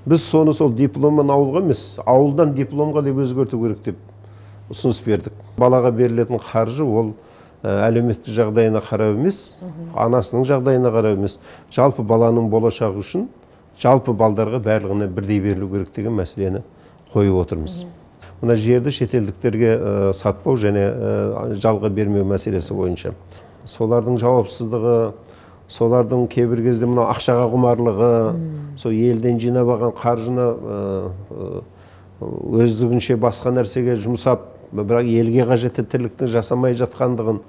Біз соны сол дипломнан ауылға емес, ауылдан дипломға деп өзгерту керек деп ұсыныс бердік. Балаға берілетін қаржы ол әлеуметтік жағдайына қарау емес, анасының жағдайына қарау емес, жалпы баланың болашағы үшін жалпы балдарға барлығына бірдей берілу керек деген мәселені қойып отырмыз. Мына жерді шетелдіктерге сатпау және жалға бермеу мәселесі бойынша. Солардың жауапсыздығы, солардың кейбір кезде мына ақшаға құмарлығы, сол елден жинап алған қаржыны өздігінше басқа нәрсеге жұмсап, бірақ елге қажетті тірлікті жасамай жатқандығын.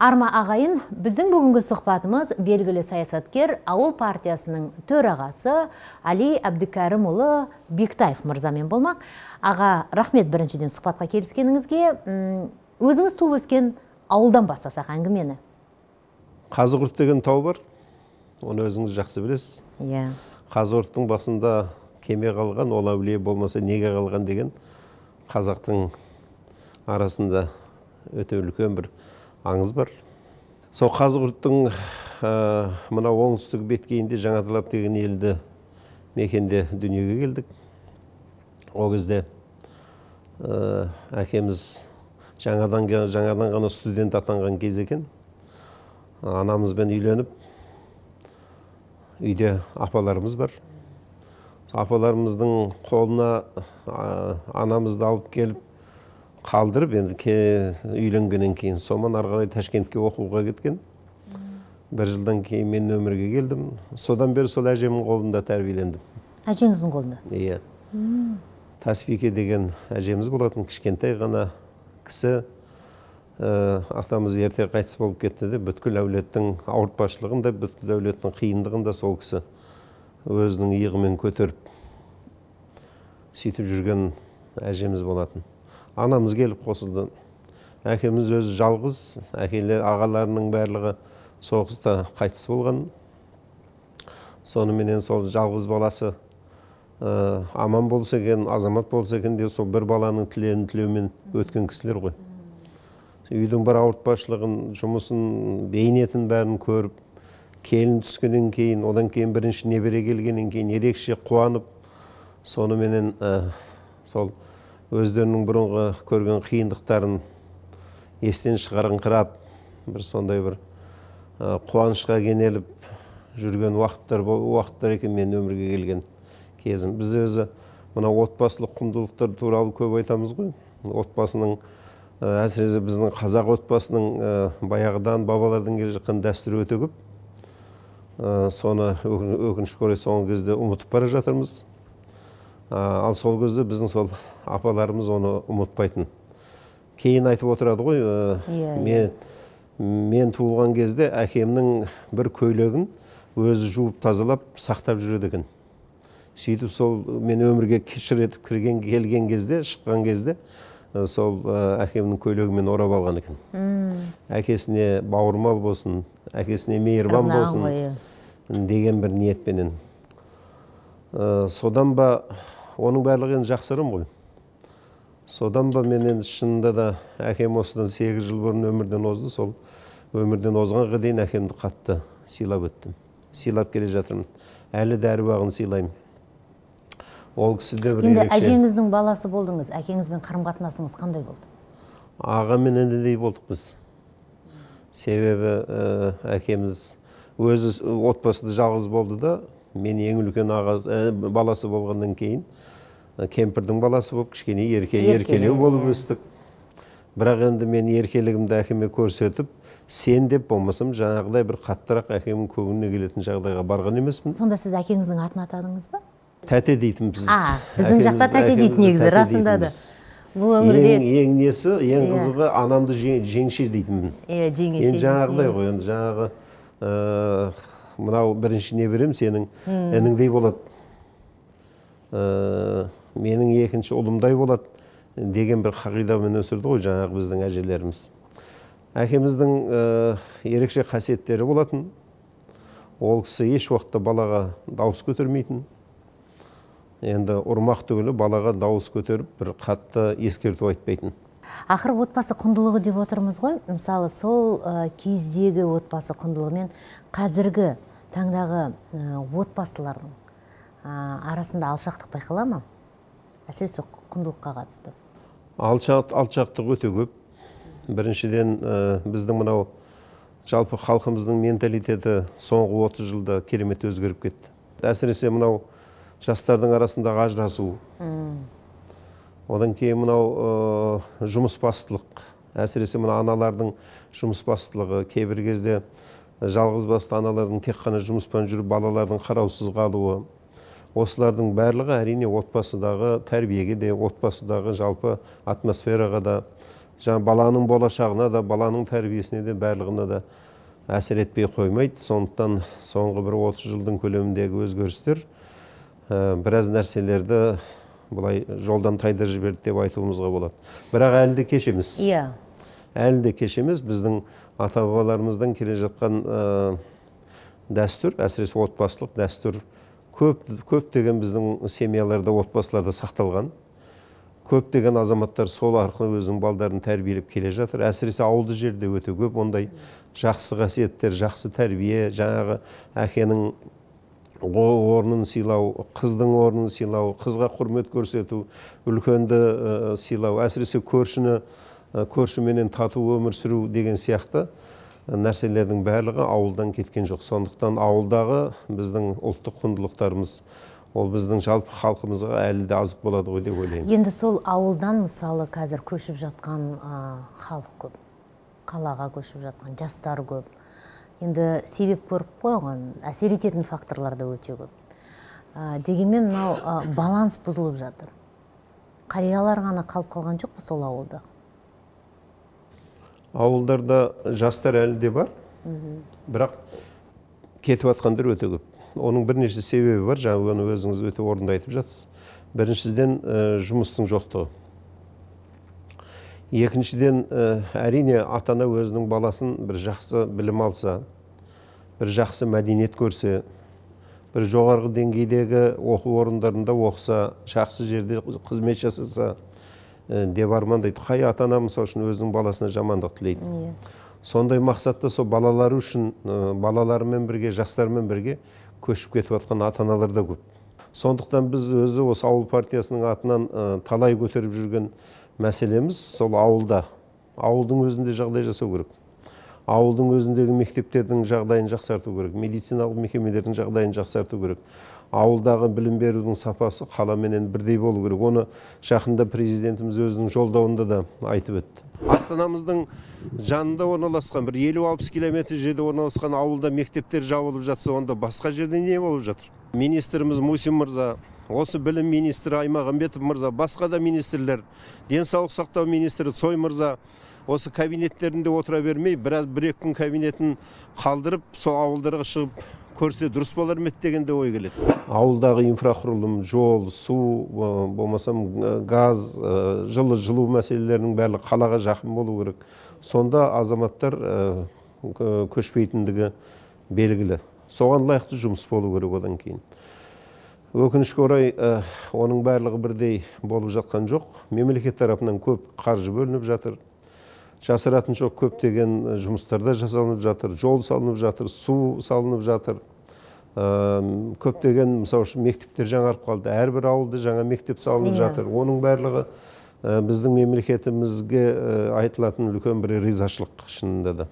Арма ағайын, біздің бүгінгі сұхбатымыз белгілі саясаткер ауыл партиясының төрағасы Али Әбдікәрімұлы Бектаев мырзамен болмақ. Аға, рахмет біріншіден сұхбатқа келіскеніңізге. Өзіңіз туып өскен ауылдан бастасақ әңгімені. Қазығұрт деген тау бар, оны өзіңіз жақсы білесіз. Қазығұрттың басында кеме қалған, ол әулие болмаса неге қалған деген қазақтың арасында өте үлкен бір аңыз бар. Сол Қазығұрттың мына оңтүстік беткейінде Жаңаталап деген елді мекенде дүниеге келдік. Ол кезде әкеміз жаңадан ғана студент атанған кез екен. Анамызбен үйленіп, үйде апаларымыз бар. Апаларымыздың қолына анамызды алып келіп қалдырып, енді үйленгеннен кейін сонан ары қарай Ташкентке оқуға кеткен. Бір жылдан кейін мен өмірге келдім. Содан бері сол әжемнің қолында тәрбиелендім. Әжеңіздің қолында? Иә. Таспике деген әжеміз болатын, кішкентай ғана кісі. Атамыз ерте қайтыс болып кетті де, бүткіл әулеттің ауыртпашылығында, бүткіл әулеттің қиындығында сол кісі өзінің иығымен көтеріп сөйтіп жүрген әжеміз болатын. Анамыз келіп қосылды. Әкеміз өзі жалғыз, әкелер ағаларының барлығы соғыста қайтыс болған. Соныменен сол жалғыз баласы аман болса екен, азамат болса екен деп сол бір баланың тілеумен өткен кісілер ғой. Үйдің бір ауыртпашылығын, жұмысын, бейнетін бәрін көріп, келін түскеннен кейін, одан кейін бірінші небере келгеннен кейін ерекше қуанып, соныменен сол өздерінің бұрынғы көрген қиындықтарын естен шығарыңқырап, бір сондай бір қуанышқа кенеліп жүрген уақыттар екен мен өмірге келген кезім. Біз өзі мына отбасылық құндылықтар туралы көп айтамыз ғой. Отбасының, әсіресе біздің қазақ отбасының баяғыдан бабалардан келе жатқан дәстүрі өте көп. Соны өкінішке орай соңғы кезде ұмытып бара жатырмыз. Ал сол кезде біздің сол апаларымыз оны ұмытпайтын. Кейін айтып отырады ғой, мен туылған кезде әкемнің бір көйлегін өзі жуып тазалап сақтап жүреді екен. Сөйтіп сол мен өмірге кешір етіп келген кезде, шыққан кезде сол әкемнің көйлегімен орап алған екен. Әкесіне бауырмал болсын, әкесіне мейірбан болсын деген бір ниетпенен. Содан ба оның барлығы жақсырым ғой. Содан ба мен шынында да әкем осыдан 8 жыл бұрын өмірден озды. Сол өмірден озғанға дейін әкемді қатты сыйлап өттім. Сыйлап келе жатырмын. Әлі дәрі бағын сыйлаймын. Ол кісі де бір ерекше. Енді әжеңіздің баласы болдыңыз. Әкеңізбен қарым-қатынасыңыз қандай болды? Ағамен інідей болдық біз. Себебі әкеміз өзі отбасында жалғыз болды да, мен ең үлкен баласы болғаннан кейін кемпірдің баласы болып кішкене еркелеу болып өстік. Бірақ енді мен еркелігімді әкеме көрсетіп, сен деп болмасам жаңағыдай бір қаттырақ әкемнің көңіліне келетін жағдайға барған емеспін. Сонда сіз әкеңіздің атын атадыңыз ба? Тәте дейтін біз. Біздің жақта тәте дейтін негізі, расында да. Ең несі, ең қызығы анамды жеңше дейтінмін. Жеңеше. Енді жаңағыдай ғой, енді жаңағы мынау бірінші неберем сенің ініңдей болады. Менің екінші ұлымдай болады деген бір қағидамен өсірді ғой жаңағы біздің әжелеріміз. Әкеміздің ерекше қасиеттері болатын. Ол кісі еш уақытта балаға дауыс көтермейтін. Енді ұрмақ түгілі балаға дауыс көтеріп, бір қатты ескерту айтпайтын. Ақыр отбасы құндылығы деп отырмыз ғой. Мысалы, сол кездегі отбасы құндылығы мен қазіргі таңдағы отбасылардың арасында алшақтық байқала ма? Әсіресе құндылыққа қатысты. Алшақтық өте көп. Біріншіден, біздің мынау жалпы халқымыздың менталитеті соңғы 30 жылда керемет өзгеріп кетті. Әсіресе мынау жастардың арасындағы ажырасу. Одан кейін мынау жұмысбастылық. Әсіресе мына аналардың жұмысбастылығы. Кейбір кезде жалғызбасты аналардың тек қана жұмыспен жүріп, балалардың қараусыз қалуы. Осылардың барлығы әрине отбасыдағы тәрбиеге де, отбасыдағы жалпы атмосфераға да, жаңа баланың болашағына да, баланың тәрбиесіне де, барлығына да әсер етпей қоймайды. Сондықтан соңғы бір 30 жылдың көлеміндегі өзгерістер біраз нәрселерді бұлай жолдан тайдырып жіберді деп айтуымызға болады. Бірақ әлі де кеш емес. Әлі де кеш емес. Біздің ата-бабаларымыздан келе жатқан дәстүр, әсіресе отбасылық дәстүр көптеген біздің семьяларда, отбасыларда сақталған. Көптеген азаматтар сол арқылы өзінің балдарын тәрбиелеп келе жатыр. Әсіресе ауылды жерде өте көп ондай жақсы қасиеттер, жақсы тәрбие, жаңағы әкенің орнын сыйлау, қыздың орнын сыйлау, қызға құрмет көрсету, үлкенді сыйлау, әсіресе көршіменен тату өмір сүру деген сияқты нәрселердің барлығы ауылдан кеткен жоқ. Сондықтан ауылдағы біздің ұлттық құндылықтарымыз, ол біздің жалпы халқымызға әлі де азық болады ғой деп ойлаймын. Енді сол ауылдан мысалы қазір көшіп жатқан халық көп, қалаға көшіп жатқан жастар көп. Енді себеп көріп қойған, әсер ететін факторлар да өте көп. Дегенмен мынау баланс бұзылып жатыр. Қариялар ғана қалып қалған жоқ па сол ауылда? Ауылдарда жастар әлі де бар, бірақ кетіп атқандар өте көп. Оның бірнеше себебі бар, жаңа оны өзіңіз өте орынды айтып жатсыз. Біріншіден жұмыстың жоқтығы. Екіншіден, әрине ата-ана өзінің баласын бір жақсы білім алса, бір жақсы мәдениет көрсе, бір жоғарғы деңгейдегі оқу орындарында оқыса, жақсы жерде қызмет жасаса деп армандайды. Қай ата-ана мысалы үшін өзінің баласына жамандық тілейді. Сондай мақсатта сол балалары үшін, балаларымен бірге, жастармен бірге көшіп кетіп жатқан ата-аналар да көп. Сондықтан біз өзі осы ауыл партиясының атынан талай көтеріп жүрген мәселеміз сол ауылда. Ауылдың өзінде жағдай жасау керек. Ауылдың өзіндегі мектептердің жағдайын жақсарту керек. Медициналық мекемелердің жағдайын жақсарту керек. Ауылдағы білім берудің сапасы қаламенен бірдей болу керек. Оны жақында президентіміз өзінің жолдауында да айтып өтті. Астанамыздың жанында орналасқан, бір 50-60 километр жерде орналасқан ауылда мектептер жабылып жатса, онда басқа жерде не болып жатыр? Министріміз Мусин мырза, осы білім министрі Аймағамбетов мырза, басқа да министрлер, денсаулық сақтау министрі Цой мырза, осы кабинеттерінде отыра бермей, бір-екі күн кабинетін қалдырып, сол ауылдарға шығып көрсе дұрыс болар ма дегенде ой келеді. Ауылдағы инфрақұрылым, жол, су, болмасам газ, жылу мәселелерінің барлығы қалаға жақын болу керек. Сонда азаматтар көшпейтіндігі белгілі. Соған лайықты жұмыс болу керек одан кейін. Өкінішке орай, оның барлығы бірдей болып жатқан жоқ. Мемлекет тарапынан көп қаржы бөлініп жатыр. Жасыратын жоқ, көптеген жұмыстарда жасалынып жатыр, жол салынып жатыр, су салынып жатыр. Көптеген, мысалы үшін, мектептер жаңарып қалды. Әрбір ауылда жаңа мектеп салынып жатыр. Оның барлығы біздің мемлекетімізге айтылатын үлкен бір ризашылық шынында да.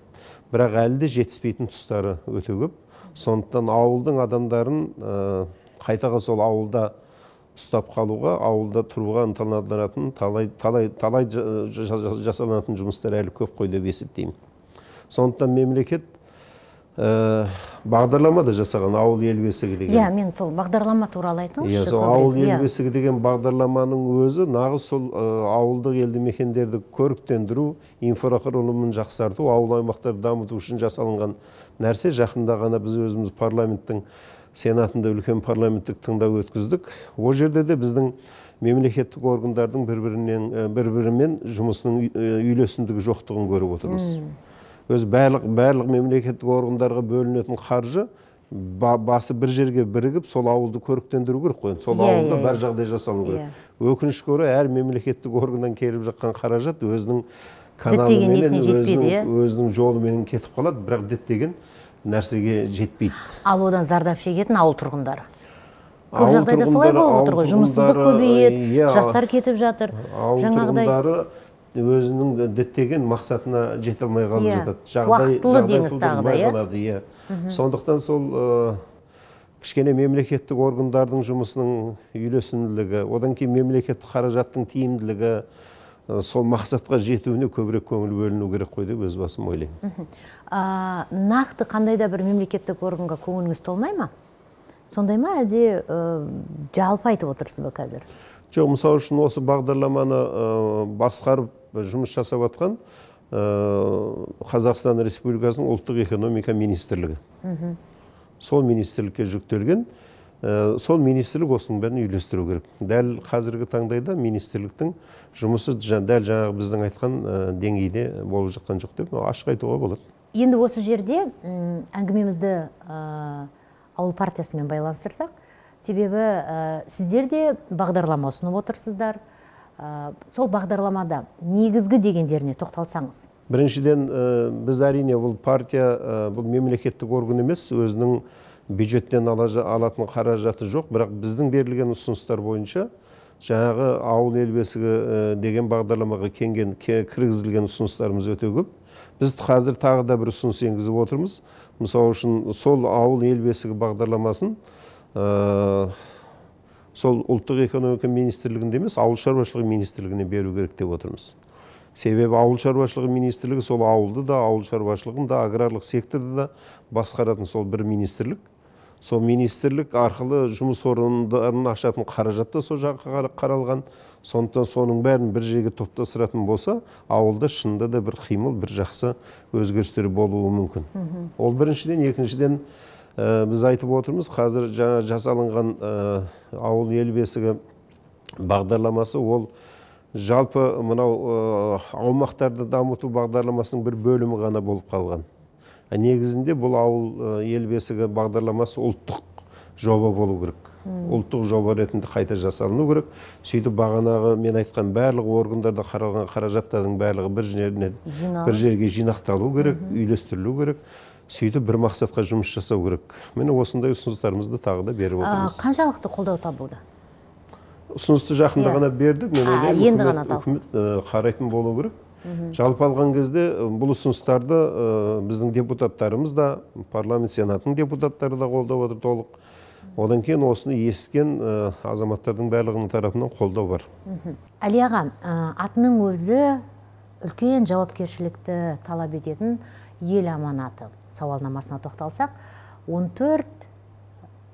Бірақ әлі де жетіспейтін тұстары өте көп. Сондықтан ауылдың адамдарын қайтаға сол ауылда ұстап қалуға, ауылда тұруға ынталандыратын талай жасалатын жұмыстар әлі көп қой деп есептеймін. Сондықтан мемлекет бағдарлама да жасаған, ауыл ел бесігі деген. Мен сол бағдарлама туралы айтыңызшы. Сол ауыл ел бесігі деген бағдарламаның өзі нағыз сол ауылдық елді мекендерді көріктендіру, инфрақұрылымын жақсарту, ауыл аймақтарды дамыту үшін жасалынған нәрсе. Жақында ғана біз өзіміз парламенттің Сенатында үлкен парламенттік тыңдау өткіздік. О жерде де біздің мемлекеттік органдардың бір-бірімен жұмысының үйлесімдігі жоқтығын көріп отырмыз. Өз барлық мемлекеттік органдарға бөлінетін қаржы басы бір жерге бірігіп, сол ауылды көріктендіру керек қой. Сол ауылда бар жағдай жасалу керек. Өкінішке орай әр мемлекеттік органнан келіп жатқан қаражат өзінің каналыменен, өзінің жолыменен кетіп қалады, бірақ діттеген нәрсеге жетпейді. Ал одан зардап шегетін ауыл тұрғындары. Көп жағдайда солай болып отыр ғой, жұмыссыздық көбейеді, жастар кетіп жатыр. Ауыл тұрғындары өзінің діттеген мақсатына жете алмай қалып жатады. Уақытлы деңіз тағы. Сондықтан сол кішкене мемлекеттік органдардың жұмысының үйлесімділігі, одан кейін мемлекеттік қаражаттың тиімділігі, сол мақсатқа жетуіне көбірек көңіл бөліну керек қой деп өз басым ойлаймын. Нақты қандай да бір мемлекеттік органға көңіліңіз толмай ма? Сондай ма, әлде жалпы айтып отырсыз ба қазір? Жоқ, мысалы үшін осы бағдарламаны басқарып жұмыс жасап жатқан Қазақстан Республикасының ұлттық экономика министрлігі. Сол министрлікке жүктелген, сол министрлік осының бәрін үйлестіру керек. Дәл қазіргі таңдайда министрліктің жұмысы дәл жаңағы біздің айтқан деңгейде болып жатқан жоқ деп ашық айтуға болады. Енді осы жерде әңгімемізді ауыл партиясымен байланыстырсақ, себебі сіздер де бағдарлама ұсынып отырсыздар. Сол бағдарламада негізгі дегендеріне тоқталсаңыз. Біріншіден, біз әрине бұл партия, бұл мемлекеттік орган емес, өзінің бюджеттен алатын қаражаты жоқ, бірақ біздің берілген ұсыныстар бойынша жаңағы ауыл ел бесігі деген бағдарламаға кіргізілген ұсыныстарымыз өте көп. Біз қазір тағы да бір ұсыныс енгізіп отырмыз. Мысалы үшін сол ауыл ел бесігі бағдарламасын сол ұлттық экономика министрлігінде емес, ауыл шаруашылығы министрлігіне беру керек деп отырмыз. Себебі ауыл шаруашылығы министрлігі сол ауылды да, ауыл шаруашылығын да, аграрлық секторды да басқаратын сол бір министрлік. Сол министрлік арқылы жұмыс орындарын ашатын қаражат та сол жаққа қаралған. Сондықтан соның бәрін бір жерге топтастыратын болса, ауылда шынында да бір қимыл, бір жақсы өзгерістер болуы мүмкін. Ол біріншіден, екіншіден біз айтып отырмыз, қазір жаңа жасалынған ауыл ел бесігі бағдарламасы ол жалпы мынау аумақтарды дамыту бағдарламасының бір бөлімі ғана болып қалған. Негізінде бұл ауыл ел бесігі бағдарламасы ұлттық жоба болу керек. Ұлттық жоба ретінде қайта жасалыну керек. Сөйтіп бағанағы мен айтқан барлық органдарда қаралған қаражаттардың барлығы бір жерге жинақталу керек, үйлестірілу керек. Сөйтіп бір мақсатқа жұмыс жасау керек. Мені осындай ұсыныстарымызды тағы да беріп отырмыз. Қаншалықты қолдау табуда? Ұсынысты жақында ғана бердік. Мен ойлаймын, үкімет қарайтын болу керек. Жалпы алған кезде бұл ұсыныстарды біздің депутаттарымыз да, парламент сенатының депутаттары да қолдап отыр толық. Одан кейін осыны естіген азаматтардың барлығының тарапынан қолдау бар. Әли аға, атының өзі үлкен жауапкершілікті талап ететін ел аманаты сауалнамасына тоқталсақ, 14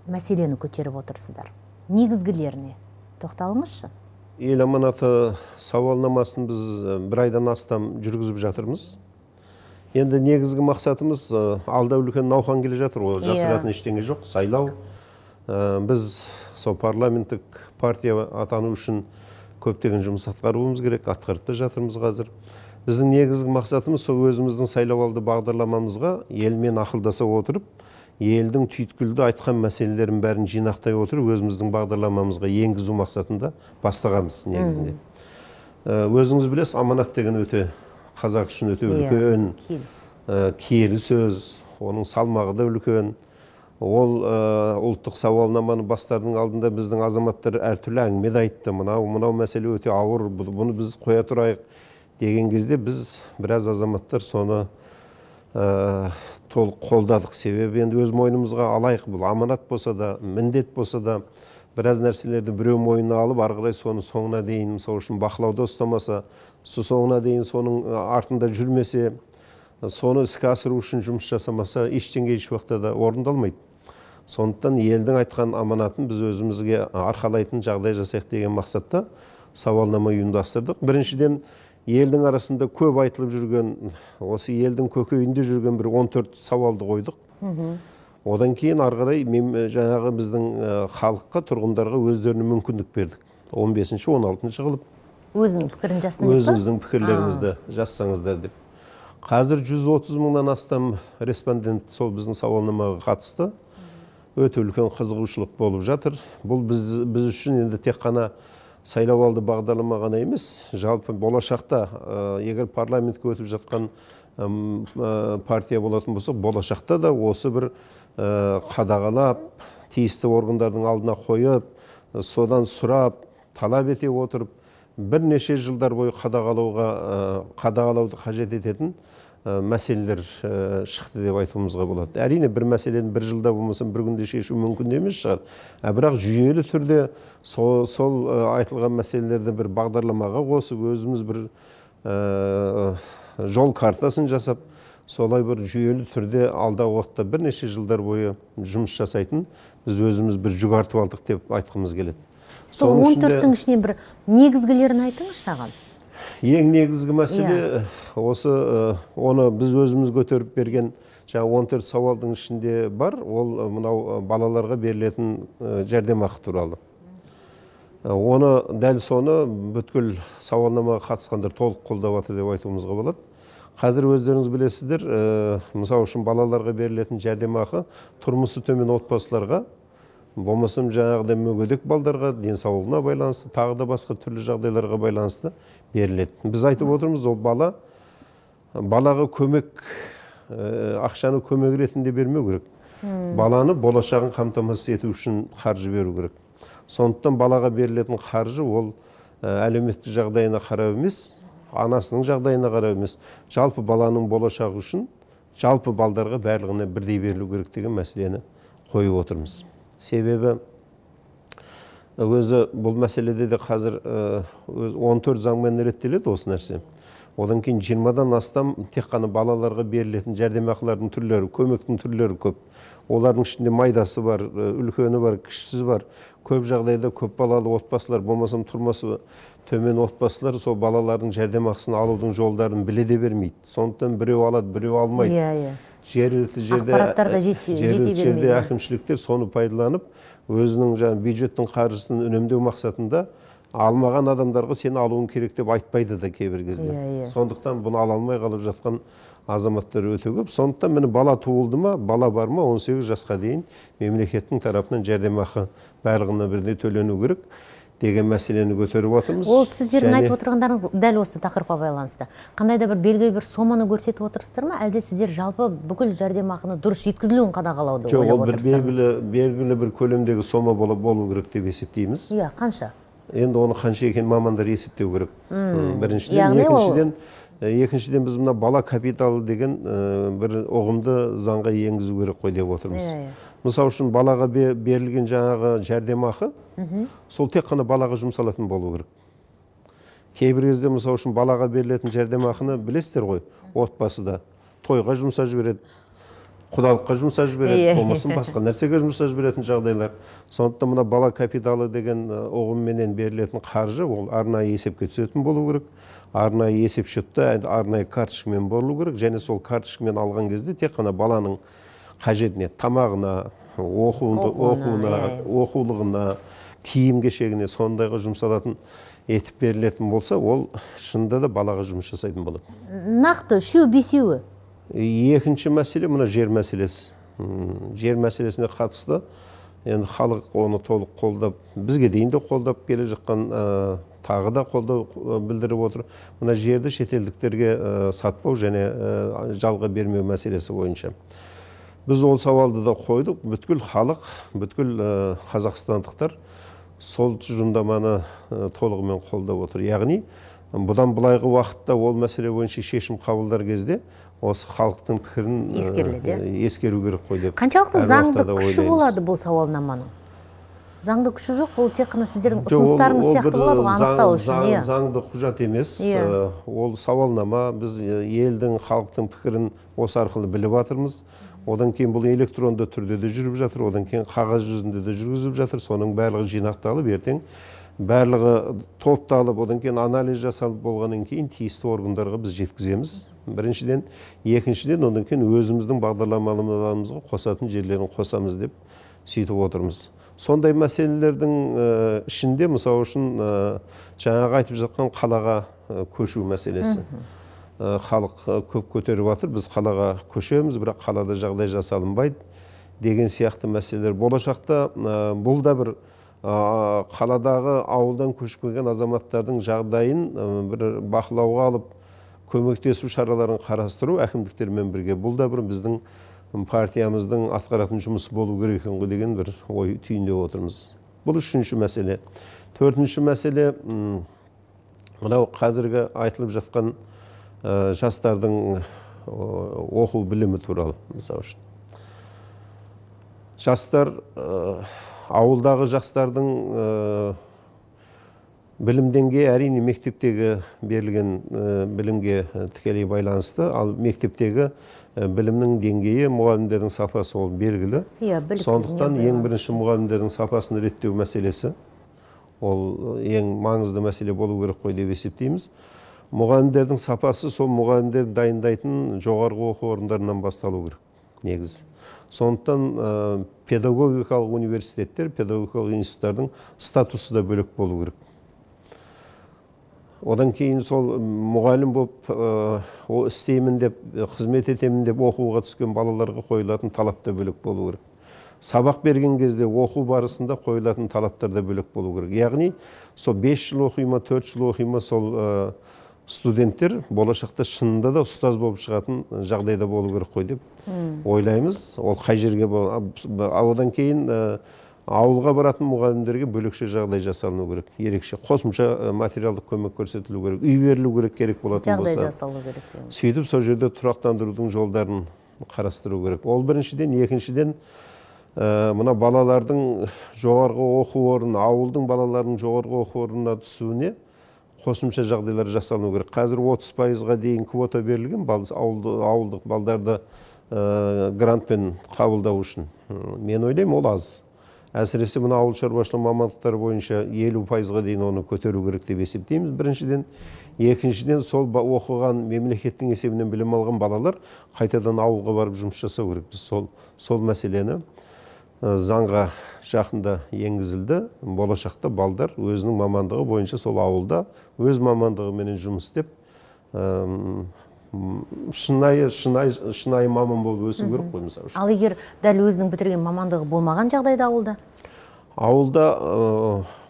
мәселені көтеріп отырсыздар. Негізгілеріне тоқталыңызшы. Ел аманаты сауалнамасын біз бір айдан астам жүргізіп жатырмыз. Енді негізгі мақсатымыз алда үлкен науқан келе жатыр, ол жасыратын ештеңе жоқ, сайлау. Біз сол парламенттік партия атану үшін көптеген жұмыс атқаруымыз керек, атқарып та жатырмыз қазір. Біздің негізгі мақсатымыз сол өзіміздің сайлауалды бағдарламамызға елмен ақылдаса отырып, елдің түйткілді айтқан мәселелерін бәрін жинақтай отырып, өзіміздің бағдарламамызға енгізу мақсатында бастағанбыз негізінде. Өзіңіз білесіз, аманат деген өте қазақ үшін өте үлкен, киелі сөз, оның салмағы да үлкен. Ол ұлттық сауалнаманы бастардың алдында біздің азаматтар әртүрлі әңгіме айтты. Мынау мәселе өте ауыр, бұны біз қоя тұрайық деген кезде біз біраз азаматтар соны толық қолдадық. Себебі енді өз мойнымызға алайық, бұл аманат болса да, міндет болса да, біраз нәрселерді біреу мойнына алып, ары қарай соны соңына дейін, мысалы үшін бақылауда ұстамаса, соңына дейін соның артында жүрмесе, соны іске асыру үшін жұмыс жасамаса, ештеңе еш уақытта да орындалмайды. Сондықтан елдің айтқан аманатын біз өзімізге арқалайтын жағдай жасайық деген мақсатта сауалнама ұйымдастырдық. Біріншіден, елдің арасында көп айтылып жүрген, осы елдің көкейінде жүрген бір 14 сауалды қойдық. Одан кейін ары қарай жаңағы біздің халыққа, тұрғындарға өздеріне мүмкіндік бердік. 15-16 қылып. Өзінің пікірін жазсын деп па? Өзіңіздің пікірлеріңізді жазсаңыздар деп. Қазір 130 мыңнан астам респондент сол біздің сауалнамаға қатысты. өте үлкен қызығушылық болып жатыр. Бұл біз үшін енді тек қана сайлауалды бағдарлама ғана емес, жалпы болашақта егер парламентке өтіп жатқан партия болатын болса, болашақта да осы бір қадағалап, тиісті органдардың алдына қойып, содан сұрап, талап ете отырып, бірнеше жылдар бойы қадағалауды қажет ететін мәселелер шықты деп айтуымызға болады. Әрине бір мәселені бір жылда болмаса бір күнде шешу мүмкін емес шығар. Бірақ жүйелі түрде сол айтылған мәселелерді бір бағдарламаға қосып, өзіміз бір жол картасын жасап, солай бір жүйелі түрде алдағы уақытта бірнеше жылдар бойы жұмыс жасайтын біз өзіміз бір жүк артып алдық деп айтқымыз келеді. Сол 14-тің ішінен бір негізгілерін айтыңыз шаған. Ең негізгі мәселе осы, оны біз өзіміз көтеріп берген 14 сауалдың ішінде бар, ол мынау балаларға берілетін жәрдемақы туралы. Оны дәл соны бүткіл сауалнамаға қатысқандар толық қолдап жатыр деп айтуымызға болады. Қазір өздеріңіз білесіздер, мысалы үшін балаларға берілетін жәрдемақы тұрмысы төмен отбасыларға, болмасам жаңағыдай мүгедек балдарға, денсаулығына байланысты, тағы да басқа түрлі жағдайларға байланысты беріледі. Біз айтып отырмыз, ол балаға көмек, ақшаны көмек ретінде бермеу керек. Баланы болашағын қамтамасыз ету үшін қаржы беру керек. Сондықтан балаға берілетін қаржы ол әлеуметтік жағдайына қарап емес, анасының жағдайына қарап емес, жалпы баланың болашағы үшін, жалпы балдарға барлығына бірдей берілу керек деген мәселені қойып отырмыз. Себебі өзі бұл мәселеде де қазір 14 заңмен реттеледі осы нәрсе. Одан кейін 20-дан астам тек қана балаларға берілетін жәрдемақылардың түрлері, көмектің түрлері көп. Олардың ішінде майдасы бар, үлкені бар, кішісі бар. Көп жағдайда көп балалы отбасылар, болмасам тұрмысы төмен отбасылар сол балалардың жәрдемақысын алудың жолдарын біле де бермейді. Сондықтан біреу алады, біреу алмайды. Жергілікті жерде әкімшіліктер соны пайдаланып, өзінің бюджеттің қаржысын үнемдеу мақсатында алмаған адамдарға сені алуың керек деп айтпайды да кейбір кезде. Сондықтан бұны ала алмай қалып жатқан азаматтар өте көп. Сондықтан мені бала туылды ма, бала бар ма, 18 жасқа дейін мемлекеттің тарапынан жәрдемақы барлығына бірдей төлену керек деген мәселені көтеріп отырмыз. Ол сіздердің айтып отырғандарыңыз дәл осы тақырыпқа байланысты. Қандай да бір белгілі бір соманы көрсетіп отырсыздар ма, әлде сіздер жалпы бүкіл жәрдемақыны дұрыс жеткізілуін қадағалауды ойлап отырсыздар? Жоқ, ол белгілі бір көлемдегі сома болу керек деп есептейміз. Иә, қанша? Енді оны қанша екен мамандар есептеу керек. Біріншіден, екіншіден біз мына бала капиталы деген бір ұғымды заңға енгізу керек қой деп отырмыз. Мысал үшін балаға берілген жаңағы жәрдемақы, сол тек қана балаға жұмсалатын болу керек. Кейбір кезде мысал үшін балаға берілетін жәрдемақыны білесіздер ғой, отбасыда тойға жұмсап жібереді, құдалыққа жұмсап жібереді, болмасын басқа нәрсеге жұмсап жіберетін жағдайлар. Сондықтан мына бала капиталы деген ұғымменен берілетін қаржы ол арнайы есепке түсетін болу керек. Арнайы есепшотта арнайы карточкамен болу керек, және сол карточкамен алған кезде тек қана баланың қажетіне, тамағына, оқулығына, киім кешегіне сондайға жұмсалатын етіп берілетін болса, ол шынында да балаға жұмыс жасайтын болады. Нақты үшеу бесеуі? Екінші мәселе мына жер мәселесі. Жер мәселесіне қатысты енді халық оны толық қолдап, бізге дейін де қолдап келе жатқан, тағы да қолдау білдіріп отыр. Мына жерді шетелдіктерге сатпау және жалға бермеу мәселесі бойынша. Біз ол сауалды да қойдық, бүткіл халық, бүткіл қазақстандықтар сол тұжырымдаманы толығымен қолдап отыр. Яғни, бұдан былайғы уақытта ол мәселе бойынша шешім қабылдар кезде осы халықтың пікірін ескеру керек қой деп. Қаншалықты заңды күші болады бұл сауалнаманың? Заңды күші жоқ, бұл тек қана сіздердің ұсыныстарыңыз сияқты болады ғой, анықтау үшін. Заңды құжат емес, ол сауалнама, біз елдің, халықтың пікірін осы арқылы біліп жатырмыз. Одан кейін бұл электронды түрде де жүріп жатыр, одан кейін қағаз жүзінде де жүргізіліп жатыр. Соның барлығы жинақталып, ертең барлығы топталып, одан кейін анализ жасалып болғаннан кейін тиісті органдарға біз жеткіземіз. Біріншіден, екіншіден, одан кейін өзіміздің бағдарламаларымызға қосатын жерлерін қосамыз деп сөйтіп отырмыз. Сондай мәселелердің ішінде, мысалы үшін, жаңағы айтып жатқан қалаға көшу мәселесі. Халық көп көтеріп жатыр, біз қалаға көшеміз, бірақ қалада жағдай жасалынбайды деген сияқты мәселелер. Болашақта бұл да бір қаладағы ауылдан көшіп келген азаматтардың жағдайын бір бақылауға алып, көмектесу шараларын қарастыру әкімдіктермен бірге. Бұл да бір біздің партиямыздың атқаратын жұмысы болу керек екен ғой деген бір ой түйіндеп отырмыз. Бұл үшінші мәселе. Төртінші мәселе, мынау қазіргі айтылып жатқан жастардың оқу білімі туралы. Мысалы үшін жастар, ауылдағы жастардың білім деңгейі әрине мектептегі берілген білімге тікелей байланысты, ал мектептегі білімнің деңгейі, мұғалімдердің сапасы ол белгілі. Сондықтан ең бірінші мұғалімдердің сапасын реттеу мәселесі ол ең маңызды мәселе болу керек қой деп есептейміз. Мұғалімдердің сапасы сол мұғалімдер дайындайтын жоғарғы оқу орындарынан басталу керек негіз. Сондықтан педагогикалық университеттер, педагогикалық институттардың статусы да бөлек болу керек. Одан кейін сол мұғалім болып істеймін деп, қызмет етемін деп оқуға түскен балаларға қойылатын талап та бөлек болу керек. Сабақ берген кезде оқу барысында қойылатын талаптар да бөлек болу керек. Яғни сол 5 жыл оқима, 4 жыл оқима сол студенттер болашақта шынында да ұстаз болып шығатын жағдайда болу керек қой деп ойлаймыз. Ол қай жерге одан кейін ауылға баратын мұғалімдерге бөлекше жағдай жасалыну керек. Ерекше қосымша материалдық көмек көрсетілу керек, үй берілу керек болатын болса. Жағдай жасалу керек. Сөйтіп сол жерде тұрақтандырудың жолдарын қарастыру керек. Ол біріншіден, екіншіден мына балалардың жоғарғы оқу орны, ауылдың балалардың жоғарғы оқу орнына түсуіне қосымша жағдайлар жасалыну керек. Қазір 30%-ға дейін квота берілген ауылдық балдарды грантпен қабылдау үшін. Мен ойлаймын, ол аз. Әсіресе мына ауыл шаруашылығы мамандықтары бойынша 50%-ға дейін оны көтеру керек деп есептейміз. Біріншіден, екіншіден сол оқыған мемлекеттің есебінен білім алған балалар қайтадан ауылға барып жұмыс жасау керек. Біз сол мәселені заңға жақында енгізілді. Болашақта балдар өзінің мамандығы бойынша сол ауылда өз мамандығыменен жұмыс істеп, шынайы маман болып өсу керек қой, мысалы. Ал егер дәл өзінің бітірген мамандығы болмаған жағдайда ауылда? Ауылда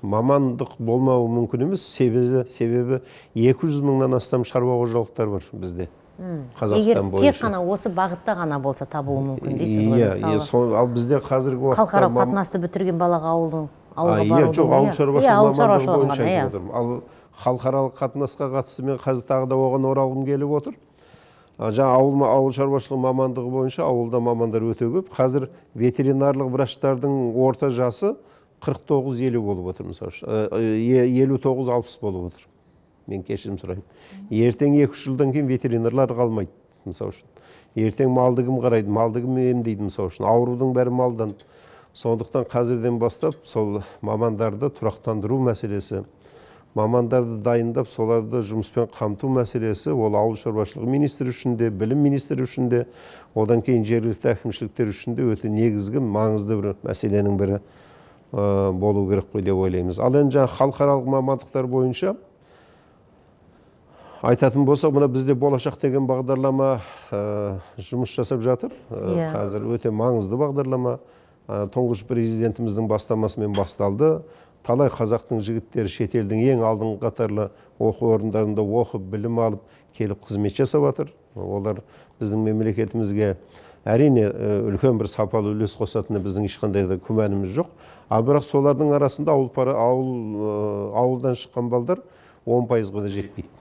мамандық болмауы мүмкін емес, себебі 200 мыңнан астам шаруа қожалықтар бар бізде. Қазақстан бойынша. Егер тек қана осы бағытта ғана болса табуы мүмкін дейсіз ғой, мысалы. Ал бізде қазіргі уақытта халықаралық қатынасты бітірген балаға ауылға бару. Жоқ, ауыл шаруашылығы бойынша айтып отырмын. Ал халықаралық қатынасқа қатысты мен қазір тағы да оған оралғым келіп отыр. Жаңа ауыл шаруашылығы мамандығы бойынша ауылда мамандар өте көп. Қазір ветеринарлық врачтардың орта жасы 49-50 болып отыр, мысалы. 59-60 болып отыр. Мен кешірім сұраймын. Ертең 2 жылдан кейін ветеринарлар қалмайды, мысалы үшін. Ертең малды кім қарайды, малды кім емдейді, мысалы үшін. Аурудың бәрі малдан. Сондықтан қазірден бастап сол мамандарды тұрақтандыру мәселесі, мамандарды дайындап, соларды жұмыспен қамту мәселесі, ол ауыл шаруашылығы министрі үшін де, білім министрі үшін де, одан кейін жергілікті әкімшіліктер үшін де өте негізгі, маңызды бір мәселенің бірі болу керек қой деп ойлаймыз. Ал енді жаңа халықаралық мамандықтар бойынша айтатын болсақ, мына бізде болашақ деген бағдарлама жұмыс жасап жатыр. Қазір өте маңызды бағдарлама. Тұңғыш президентіміздің бастамасымен басталды. Талай қазақтың жігіттері шетелдің ең алдыңғы қатарлы оқу орындарында оқып, білім алып, келіп қызмет жасап жатыр. Олар біздің мемлекетімізге әрине үлкен бір сапалы үлес қосатыны біздің ешқандай да күмәніміз жоқ. Ал бірақ солардың арасында ауылдан шыққан балдар 10%-ға да жетпейді.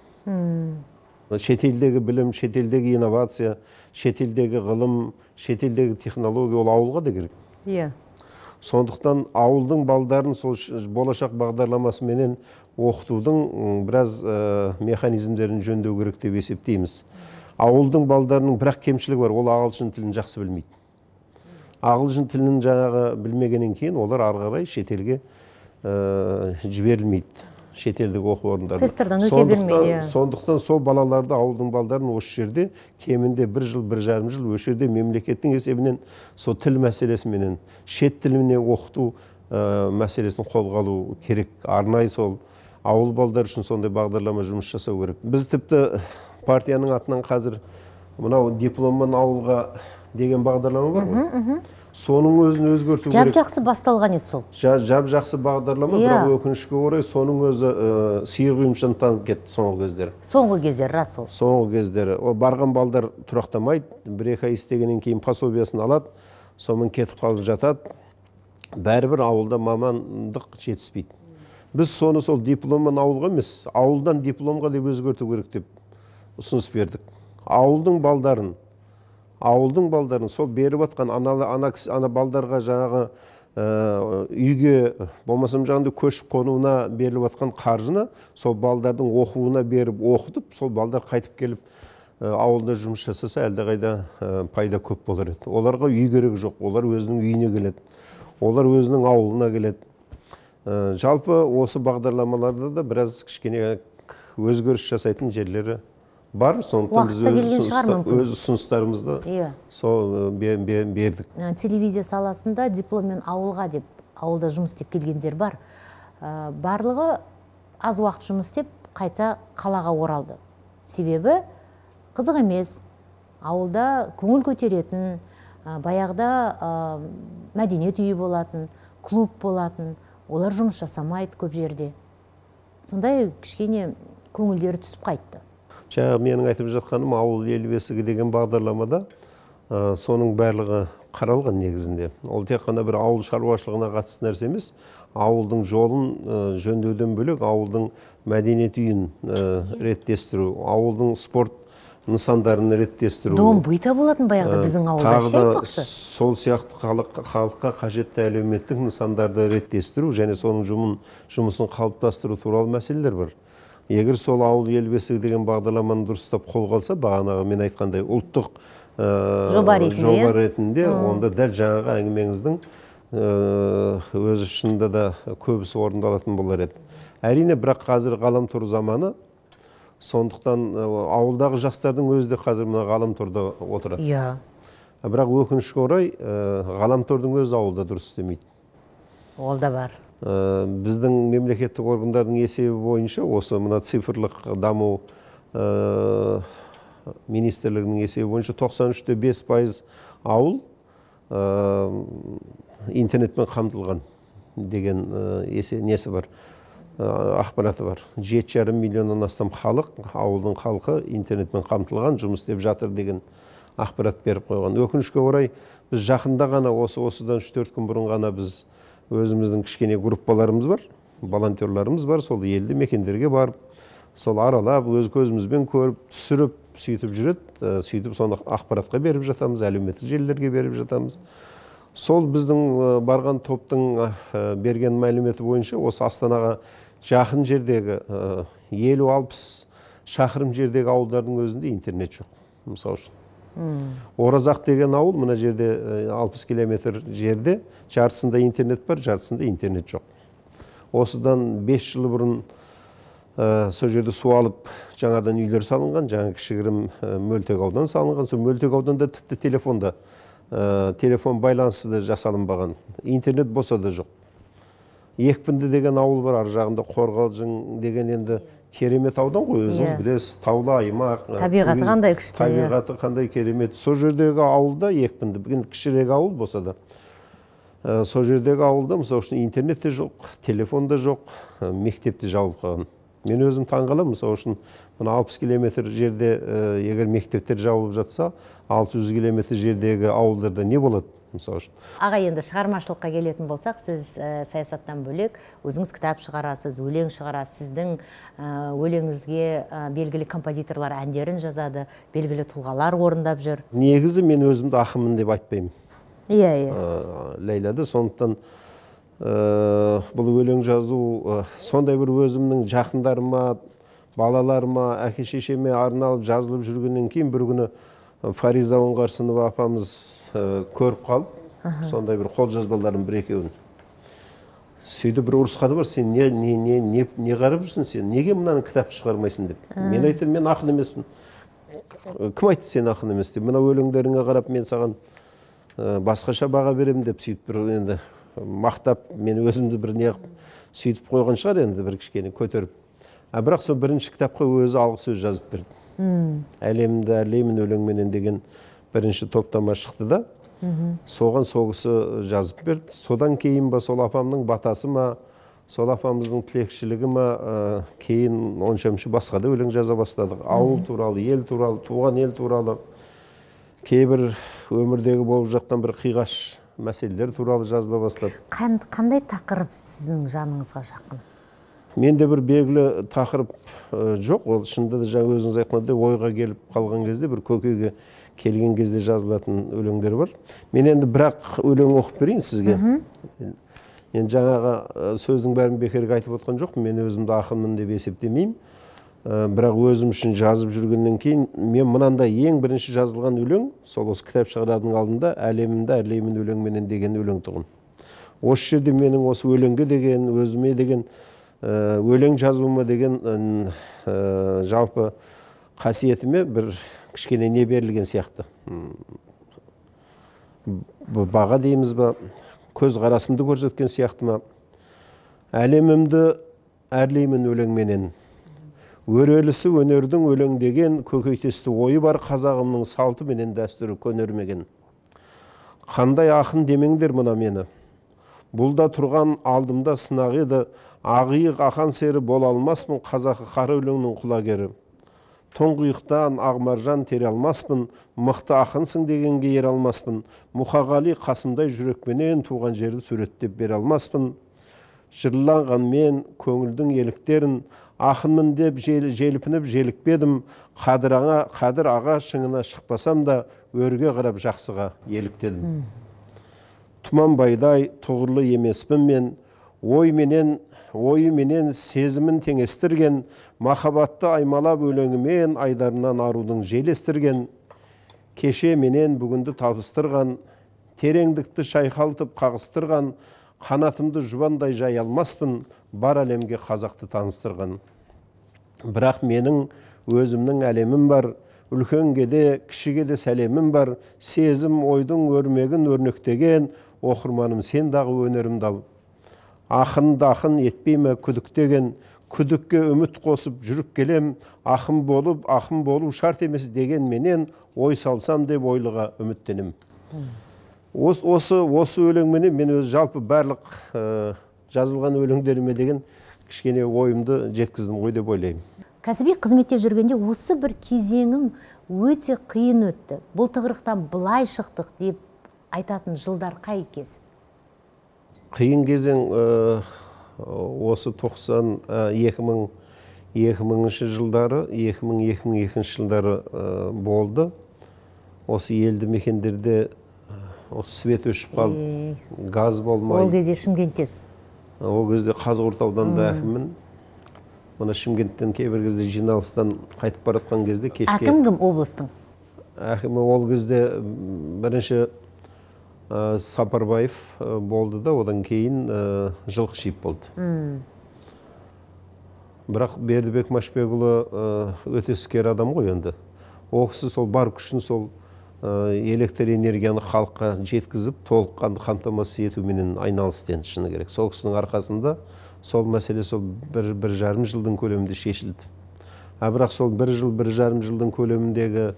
Шетелдегі білім, шетелдегі инновация, шетелдегі ғылым, шетелдегі технология ол ауылға да керек. Сондықтан ауылдың балдарын сол болашақ бағдарламасыменен оқытудың біраз механизмдерін жөндеу керек деп есептейміз. Ауылдың балдарының бірақ кемшілігі бар, ол ағылшын тілін жақсы білмейді. Ағылшын тілін жаңағы білмегеннен кейін олар ары қарай шетелге жіберілмейді. Шетелдік оқу орындарында. Тестерден өте бермейді. Сондықтан сол балаларды, ауылдың балдарын осы жерде кемінде 1 жыл, 1,5 жыл осы жерде мемлекеттің есебінен сол тіл мәселесіменен шет тіліне оқыту мәселесін қолға алу керек. Арнайы сол ауыл балдар үшін сондай бағдарлама жұмыс жасау керек. Біз тіпті партияның атынан қазір мынау дипломмен ауылға деген бағдарлама бар ғой. соның өзін өзгерту керек. Жап-жақсы басталған еді сол. Жап-жақсы бағдарлама, бірақ өкінішке орай соның өзі сиыр құйымшан танып кетті соңғы кездері. Соңғы кездері, рас ол. Соңғы кездері. Барған балдар тұрақтамайды, бір-екі ай істегеннен кейін пособиясын алады, сонымен кетіп қалып жатады. Бәрібір ауылда мамандық жетіспейді. Біз соны сол дипломмен ауылға емес, ауылдан дипломға деп өзгерту керек деп ұсыныс бердік. Ауылдың балдарын сол беріп атқан ана балдарға жаңағы үйге болмасам жағында көшіп қонуына беріліп атқан қаржыны сол балдардың оқуына беріп оқытып, сол балдар қайтып келіп ауылда жұмыс жасаса әлдеқайда пайда көп болар еді. Оларға үй керек жоқ, олар өзінің үйіне келеді, олар өзінің ауылына келеді. Жалпы осы бағдарламаларда да біраз кішкене өзгеріс жасайтын жерлері бар. Сондықтан біз өз ұсыныстарымызды сол бердік. Телевизия саласында дипломмен ауылға деп, ауылда жұмыс істеп келгендер бар. Барлығы аз уақыт жұмыс істеп, қайта қалаға оралды. Себебі қызық емес, ауылда көңіл көтеретін, баяғыда мәдениет үйі болатын, клуб болатын, олар жұмыс жасамайды көп жерде. Сондай кішкене көңілдері түсіп қайтты. Жаңағы менің айтып жатқаным ауыл ел бесігі деген бағдарламада соның барлығы қаралған негізінде. Ол тек қана бір ауыл шаруашылығына қатысты нәрсе емес, ауылдың жолын жөндеуден бөлек ауылдың мәдениет үйін реттестіру, ауылдың спорт нысандарын реттестіру. Дом бұйта болатын баяғыда біздің ауылда. Тағы да сол сияқты халыққа қажетті әлеуметтік нысандарды реттестіру және соның жұмысын қалыптастыру туралы мәселелер бар. Егер сол ауыл ел бесігі деген бағдарламаны дұрыстап қолға алса, бағанағы мен айтқандай ұлттық жоба ретінде, онда дәл жаңағы әңгімеңіздің өз ішінде да көбісі орындалатын болар еді. Әрине, бірақ қазір ғаламтор заманы, сондықтан ауылдағы жастардың өзі де қазір мына ғаламторда отырады. Бірақ өкінішке орай ғаламтордың өзі ауылда дұрыс істемейді. Ол да бар. Біздің мемлекеттік органдардың есебі бойынша, осы мына цифрлық даму министрлігінің есебі бойынша 93,5% ауыл интернетпен қамтылған деген несі бар, ақпараты бар. 7,5 миллионнан астам халық, ауылдың халқы интернетпен қамтылған, жұмыс істеп жатыр деген ақпарат беріп қойған. Өкінішке орай, біз жақында ғана, осыдан 3-4 күн бұрын ғана біз өзіміздің кішкене группаларымыз бар, волонтерларымыз бар, сол елді мекендерге барып, сол аралап, өз көзімізбен көріп, түсіріп, сөйтіп жүреді, сөйтіп соны ақпаратқа беріп жатамыз, әлеуметтік желілерге беріп жатамыз. Сол біздің барған топтың берген мәліметі бойынша, осы Астанаға жақын жердегі 50-60 шақырым жердегі ауылдардың өзінде интернет жоқ, мысал үшін. Оразақ деген ауыл, мына жерде 60 километр жерде, жартысында интернет бар, жартысында интернет жоқ. Осыдан 5 жыл бұрын сол жерде су алып, жаңадан үйлер салынған, жаңа кішігірім Мөлтек аудан салынған. Сол Мөлтек ауданда тіпті телефон байланысы да жасалынбаған. Интернет болса да жоқ. Екпінді деген ауыл бар, ар жағында Қорғалжың деген енді керемет аудан ғой, өзіңіз білесіз, таулы аймақ. Табиғаты қандай күшті. Табиғаты қандай керемет. Сол жердегі ауылда екпінді, бүгін кішірек ауыл болса да, сол жердегі ауылда, мысалы үшін интернет те жоқ, телефон да жоқ, мектеп те жабылып қалған. Мен өзім таңғаламын, мысалы үшін 60 километр жерде егер мектептер жабылып жатса, 600 километр жердегі ауылдарда не болады? Аға, енді шығармашылыққа келетін болсақ, сіз саясаттан бөлек өзіңіз кітап шығарасыз, өлең шығарасыз, сіздің өлеңізге белгілі композиторлар әндерін жазады, белгілі тұлғалар орындап жүр. Негізі мен өзімді ақынмын деп айтпаймын. Ләйлады, сондықтан бұл өлең жазу сондай бір өзімнің жақындарыма, балаларыма, әке-шешеме арналып жазылып жүргеннен кейін бір күні Фариза Оңғарсынова апамыз көріп қалып, сондай бір қолжазбаларын бір-екеуін. Сөйтіп бір ұрысқаны бар, сен не қарап жүрсің сен? Неге мынаны кітапты шығармайсың деп. Мен айтам, мен ақын емеспін. Кім айтты сен ақын емес деп? Мына өлеңдеріңе қарап мен саған басқаша баға беремін деп сөйтіп бір енді мақтап, мен өзімді бір не сөйтіп қойған шығар енді бір кішкене көтеріп. Бірақ сол бірінші кітапқа өзі алғы сөз жазып берді. Әлемді әрлеймін өлеңменен деген бірінші топтама шықты да. Соған сол кісі жазып берді. Содан кейін ба сол апамның батасы ма, сол апамыздың тілекшілігі ма, кейін оншамшы басқа да өлең жаза бастадық. Ауыл туралы, ел туралы, туған ел туралы, кейбір өмірдегі болып жатқан бір қиғаш мәселелер туралы жазыла бастады. Қандай тақырып сіздің жаныңызға жақын? Менде бір белгілі тақырып жоқ. Ол шынында да жаңа өзіңіз айтқандай ойға келіп қалған кезде, бір көкейге келген кезде жазылатын өлеңдер бар. Мен енді бірақ өлең оқып берейін сізге. Енді жаңағы сөздің бәрін бекерге айтып отқан жоқпын. Мен өзімді ақынмын деп есептемеймін. Бірақ өзім үшін жазып жүргеннен кейін мен мынандай ең бірінші жазылған өлең, сол осы кітап шығарардың алдында әлемімді әрлеймін өлеңменен деген өлең тұғын. Осы жерде менің осы өлеңге деген, өзіме деген, өлең жазуыма деген жалпы қасиетіме бір кішкене не берілген сияқты. Баға дейміз ба, көз қарасымды көрсеткен сияқты ма. Әлемімді әрлеймін өлеңменен. Өрелісі өнердің өлең деген көкейтесті ойы бар қазағымның салты менен дәстүрі көнермеген. Қандай ақын демеңдер мұна мені. Бұлда тұрған алдымда сынақ еді, ағиық ақан сері бола алмаспын қазақы қара өлеңнің құлагері. Тоңғиықтан ағмаржан тере алмаспын, мықты ақынсың дегенге ер алмаспын. Мұқағали қасымдай жүрекменен туған жерді суреттеп бере алмаспын. Жырланған мен көңілдің еліктерін, ақынмын деп желпініп желікпедім. Қадыр аға шыңына шықпасам да, өрге қарап жақсыға еліктедім. Тұманбайдай тұғырлы емеспін мен, ойыменен сезімін теңестірген, махаббатты аймалап өлеңімен айдарынан арудың желестірген, кеше менен бүгінді табыстырған, тереңдікті шайқалтып қағыстырған, қанатымды жұбандай жай алмаспын, бар әлемге қазақты таныстырған. Бірақ менің өзімнің әлемім бар, үлкенге де, кішіге де сәлемім бар, сезім ойдың өрмегін өрнектеген, оқырманым сен дағы өнерімді ал. Ақынды ақын етпейме күдіктеген, күдікке үміт қосып жүріп келем, ақын болу шарт емес деген менен, ой салсам деп ойлыға үміттенем. Осы өлеңменен мен өз жалпы барлық жазылған өлеңдеріме деген кішкене ойымды жеткіздім ғой деп ойлаймын. Кәсіби қызметте жүргенде осы бір кезеңім өте қиын өтті. Бұл тығырықтан былай шықтық деп айтатын жылдар қай кез? Қиын кезең осы 2000-2000 жылдары, 2000-2002 жылдары болды. Осы елді мекендерде свет өшіп қалып, газ болмай. Ол кезде Шымкенттес. Ол кезде Қазығұрт ауданында әкіммін. Мына Шымкенттен кейбір кезде жиналыстан қайтып баратқан кезде кешке. Әкім кім облыстың? Әкімі ол кезде бірінші Сапарбаев болды да, одан кейін Жылқышиев болды. Бірақ Бердібек Машбекұлы өте іскер адам ғой енді. Ол кісі сол бар күшін сол электр энергияны халыққа жеткізіп, толыққанды қамтамасыз етуменен айналысты енді шыны керек. Сол кісінің арқасында сол мәселе сол бір жарым жылдың көлемінде шешілді. Бірақ сол бір жарым жылдың көлеміндегі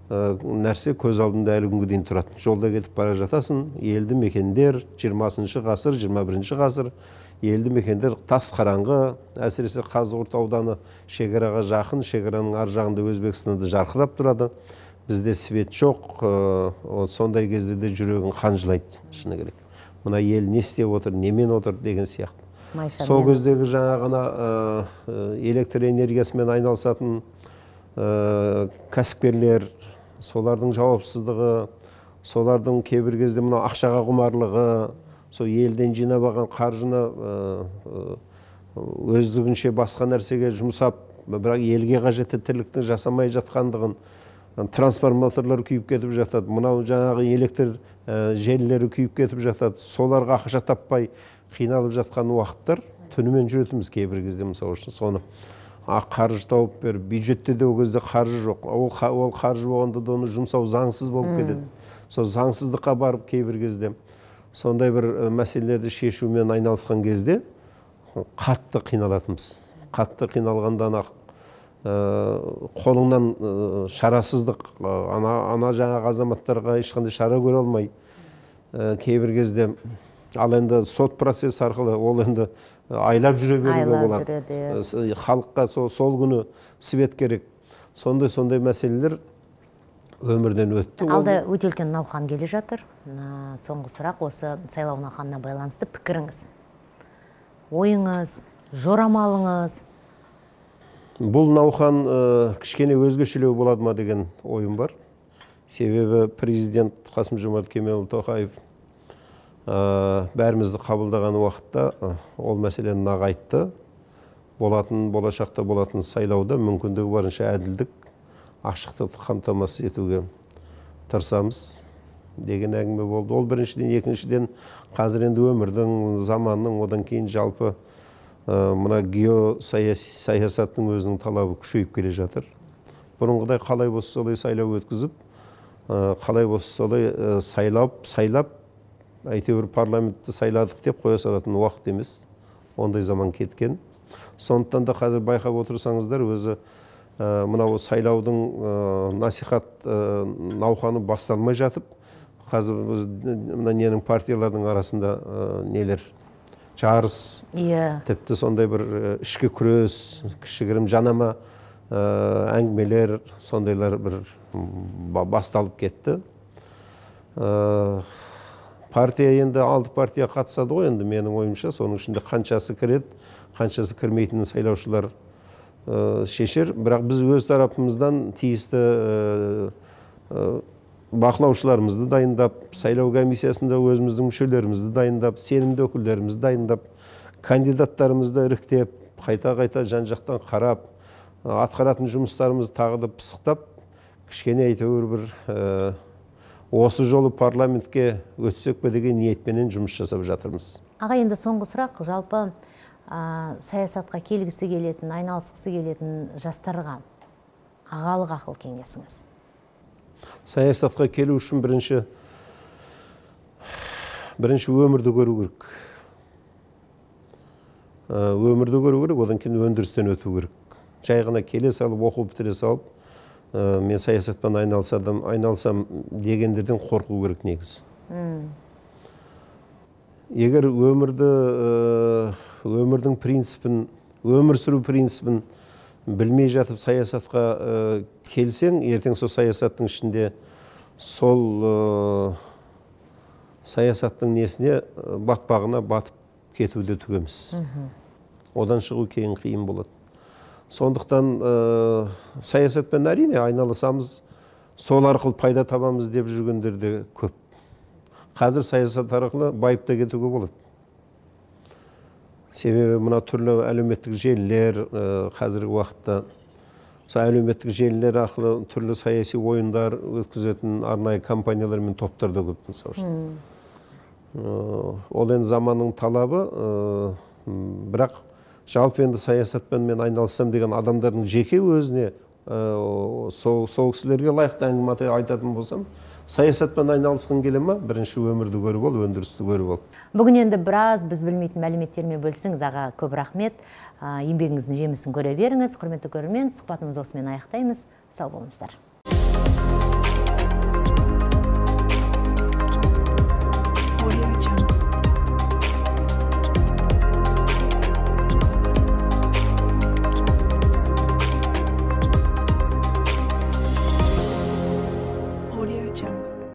нәрсе көз алдында әлі күнге дейін тұрады. Жолда кетіп бара жатасың, елді мекендер 20-шы ғасыр, 21-ші ғасыр елді мекендер тас қараңғы, әсіресе Қазығұрт ауданы шекараға жақын, шекараның ар жағында Өзбекстанда жарқырап тұрады. Бізде свет жоқ, сондай кезде де жүрегің қанжылайды, шыны керек. Мына ел не істеп отыр, немен отыр деген сияқты. Сол кездегі жаңа ғана электр энергиясымен айналысатын кәсіпкерлер, солардың жауапсыздығы, солардың кейбір кезде мына ақшаға құмарлығы, сол елден жинап алған қаржыны өздігінше басқа нәрсеге жұмсап, бірақ елге қажетті тірліктің жасамай жатқандығын, трансформаторлар күйіп кетіп жатады, мынау жаңағы электр желілері күйіп кетіп жатады, соларға ақша таппай қиналып жатқан уақыттар түнімен жүретіміз кейбір кезде, мысалы үшін соны қаржы тауып бер, бюджетте де ол кезде қаржы жоқ, ол қаржы болғанда да оны жұмсау заңсыз болып кетеді. Сол заңсыздыққа барып кейбір кезде сондай бір мәселелерді шешумен айналысқан кезде қатты қиналатынбыз. Қатты қиналғандан қолыңнан шарасыздық, ана жаңағы азаматтарға ешқандай шара көре алмай, кейбір кезде ал енді сот процесс арқылы ол енді айлап жүре беруге болады. Халыққа сол күні свет керек. Сондай мәселелер өмірден өтті. Алда өте үлкен науқан келе жатыр. Соңғы сұрақ осы сайлау науқанына байланысты пікіріңіз. Ойыңыз, жорамалыңыз? Бұл науқан кішкене өзгешелеу болады ма деген ойым бар. Себебі президент Қасым-Жомарт Кемелұлы Тоқаев бәрімізді қабылдаған уақытта ол мәселені нығайтты. Болашақта болатын сайлауда мүмкіндігі барынша әділдік, ашықтықты қамтамасыз етуге тырысамыз деген әңгіме болды. Ол біріншіден, екіншіден қазір енді өмірдің, заманның, одан кейін жалпы мына геосаясаттың өзінің талабы күшейіп келе жатыр. Бұрынғыдай қалай болса солай сайлау өткізіп, қалай болса солай сайлап, әйтеуір парламентті сайладық деп қоя салатын уақыт емес. Ондай заман кеткен. Сондықтан да қазір байқап отырсаңыздар, өзі мынау сайлаудың насихат науқаны басталмай жатып, қазір ненің партиялардың арасында нелер жарыс, тіпті сондай бір ішкі күрес, кішігірім жанама әңгімелер, сондайлар бір басталып кетті. Партия енді 6 партия қатысады ғой, енді менің ойымша, соның ішінде қаншасы кіреді, қаншасы кірмейтінін сайлаушылар шешер. Бірақ біз өз тарапымыздан тиісті бақылаушыларымызды дайындап, сайлау комиссиясында өзіміздің мүшелерімізді дайындап, сенімді өкілдерімізді дайындап, кандидаттарымызды іріктеп, қайта жан-жақтан қарап, атқаратын жұмыстарымызды тағы да пысықтап, кішкене әйтеуір бір осы жолы парламентке өтсек пе деген ниетпенен жұмыс жасап жатырмыз. Аға, енді соңғы сұрақ, жалпы саясатқа келгісі келетін, айналысқысы келетін жастарға ағалық ақыл кеңесіңіз? Саясатқа келу үшін бірінші өмірді көру керек. Өмірді көру керек, одан кейін өндірістен өту керек. Жай ғана келе салып, оқу бітіре салып, мен саясатпен айналсам дегендерден қорқу керек негіз. Егер өмірдің принципін, өмір сүру принципін білмей жатып саясатқа келсең, ертең сол саясаттың ішінде сол саясаттың несіне, батпағына батып кетуде түгеміз. Одан шығу кейін қиын болады. Сондықтан саясатпен әрине айналысамыз, сол арқылы пайда табамыз деп жүргендер де көп. Қазір саясат арқылы байып та кетуге болады. Себебі мына түрлі әлеуметтік желілер қазіргі уақытта, әлеуметтік желілер арқылы түрлі саяси ойындар өткізетін арнайы компаниялар мен топтар да көп. Ол енді заманның талабы, бірақ жалпы енді саясатпен мен айналыссам деген адамдардың жеке өзіне сол кісілерге лайықты әңгіме айтатын болсам, саясатпен айналысқың келе ма? Бірінші өмірді көріп ал, өндірісті көріп ал. Бүгін енді біраз біз білмейтін мәліметтермен бөлсеңіз, аға, көп рахмет. Еңбегіңіздің жемісін көре беріңіз. Құрметті көрермен, сұхбатымызды осымен аяқтаймыз. Сау болыңыздар.